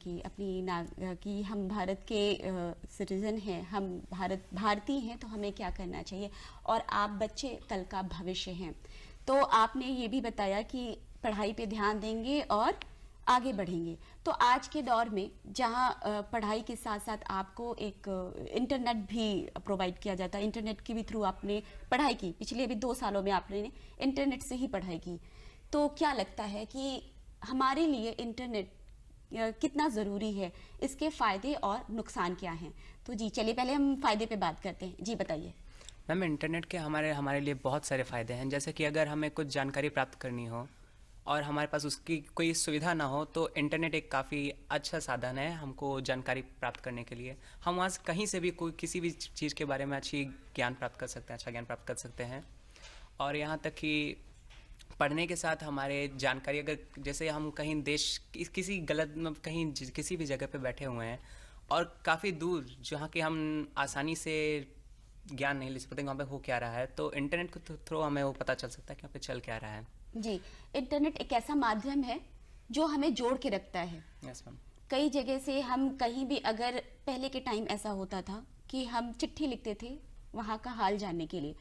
कि हम भारत के सिटीजन हैं, हम भारतीय हैं, तो हमें क्या करना चाहिए। और आप बच्चे कल का भविष्य हैं, तो आपने ये भी बताया कि पढ़ाई पे ध्यान देंगे और आगे बढ़ेंगे। तो आज के दौर में जहाँ पढ़ाई के साथ साथ आपको एक इंटरनेट भी प्रोवाइड किया जाता है, इंटरनेट के भी थ्रू आपने पढ़ाई की, पिछले अभी 2 सालों में आपने इंटरनेट से ही पढ़ाई की, तो क्या लगता है कि हमारे लिए इंटरनेट कितना ज़रूरी है, इसके फ़ायदे और नुकसान क्या हैं? तो जी चलिए पहले हम फ़ायदे पे बात करते हैं। जी बताइए। मैम, इंटरनेट के हमारे लिए बहुत सारे फ़ायदे हैं। जैसे कि अगर हमें कुछ जानकारी प्राप्त करनी हो और हमारे पास उसकी कोई सुविधा ना हो, तो इंटरनेट एक काफ़ी अच्छा साधन है हमको जानकारी प्राप्त करने के लिए। हम वहाँ से कहीं से भी कोई किसी भी चीज़ के बारे में अच्छी ज्ञान प्राप्त कर सकते हैं, अच्छा ज्ञान प्राप्त कर सकते हैं। और यहाँ तक कि पढ़ने के साथ हमारे जानकारी, अगर जैसे हम कहीं किसी कहीं किसी भी जगह पे बैठे हुए हैं और काफ़ी दूर जहाँ कि हम आसानी से ज्ञान नहीं ले सकते वहाँ पे हो क्या रहा है, तो इंटरनेट के थ्रू हमें वो पता चल सकता है कि वहाँ पे चल क्या रहा है। जी, इंटरनेट एक ऐसा माध्यम है जो हमें जोड़ के रखता है। Yes ma'am. कई जगह से हम कहीं भी, अगर पहले के टाइम ऐसा होता था कि हम चिट्ठी लिखते थे वहाँ का हाल जानने के लिए,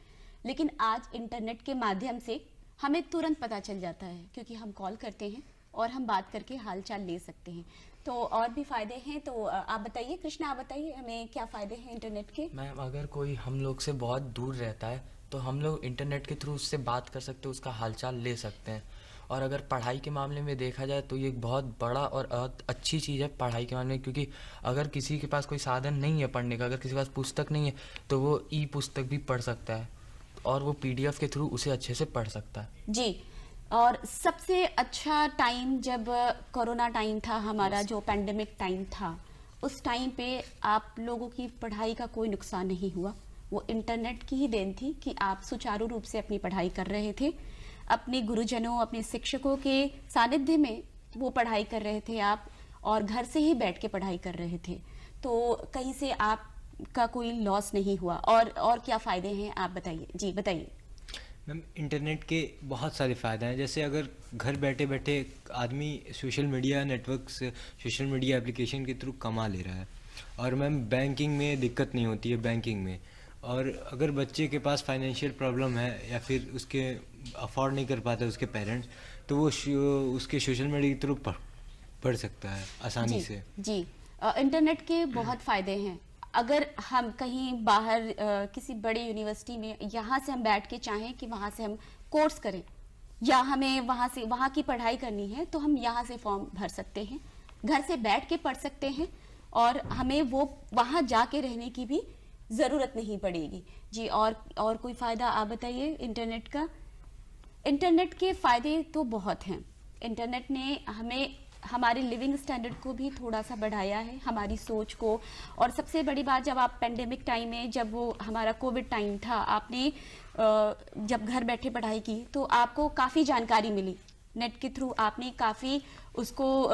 लेकिन आज इंटरनेट के माध्यम से हमें तुरंत पता चल जाता है, क्योंकि हम कॉल करते हैं और हम बात करके हालचाल ले सकते हैं। तो और भी फायदे हैं, तो आप बताइए कृष्णा, आप बताइए हमें क्या फायदे हैं इंटरनेट के। मैम, अगर कोई हम लोग से बहुत दूर रहता है तो हम लोग इंटरनेट के थ्रू उससे बात कर सकते हैं, उसका हालचाल ले सकते हैं। और अगर पढ़ाई के मामले में देखा जाए तो ये एक बहुत बड़ा और बहुत अच्छी चीज़ है पढ़ाई के मामले में, क्योंकि अगर किसी के पास कोई साधन नहीं है पढ़ने का, अगर किसी के पास पुस्तक नहीं है, तो वो ई पुस्तक भी पढ़ सकता है और वो PDF के थ्रू उसे अच्छे से पढ़ सकता है। जी, और सबसे अच्छा टाइम जब कोरोना टाइम था हमारा, जो पैंडेमिक टाइम था, उस टाइम पे आप लोगों की पढ़ाई का कोई नुकसान नहीं हुआ। वो इंटरनेट की ही देन थी कि आप सुचारू रूप से अपनी पढ़ाई कर रहे थे, अपने गुरुजनों, अपने शिक्षकों के सानिध्य में वो पढ़ाई कर रहे थे आप, और घर से ही बैठ के पढ़ाई कर रहे थे, तो कहीं से आपका कोई लॉस नहीं हुआ। और क्या फ़ायदे हैं आप बताइए। जी बताइए। मैम, इंटरनेट के बहुत सारे फ़ायदे हैं। जैसे अगर घर बैठे बैठे आदमी सोशल मीडिया नेटवर्क से, सोशल मीडिया एप्लीकेशन के थ्रू कमा ले रहा है, और मैम बैंकिंग में दिक्कत नहीं होती है बैंकिंग में। और अगर बच्चे के पास फाइनेंशियल प्रॉब्लम है या फिर उसके अफोर्ड नहीं कर पाते उसके पेरेंट्स, तो वो उसके सोशल मीडिया के थ्रू पढ़ सकता है आसानी से। जी, इंटरनेट के बहुत फ़ायदे हैं। अगर हम कहीं बाहर किसी बड़ी यूनिवर्सिटी में, यहाँ से हम बैठ के चाहें कि वहाँ से हम कोर्स करें, या हमें वहाँ की पढ़ाई करनी है, तो हम यहाँ से फॉर्म भर सकते हैं, घर से बैठ के पढ़ सकते हैं, और हमें वो वहाँ जाके रहने की भी ज़रूरत नहीं पड़ेगी। जी, और कोई फ़ायदा आप बताइए इंटरनेट का। इंटरनेट के फ़ायदे तो बहुत हैं। इंटरनेट ने हमें हमारे लिविंग स्टैंडर्ड को भी थोड़ा सा बढ़ाया है, हमारी सोच को। और सबसे बड़ी बात, जब आप पेंडेमिक टाइम में, जब वो हमारा कोविड टाइम था, आपने जब घर बैठे पढ़ाई की तो आपको काफ़ी जानकारी मिली नेट के थ्रू। आपने काफ़ी उसको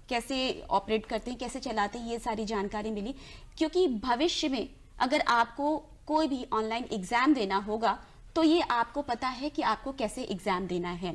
कैसे ऑपरेट करते हैं, कैसे चलाते हैं, ये सारी जानकारी मिली। क्योंकि भविष्य में अगर आपको कोई भी ऑनलाइन एग्ज़ाम देना होगा, तो ये आपको पता है कि आपको कैसे एग्ज़ाम देना है।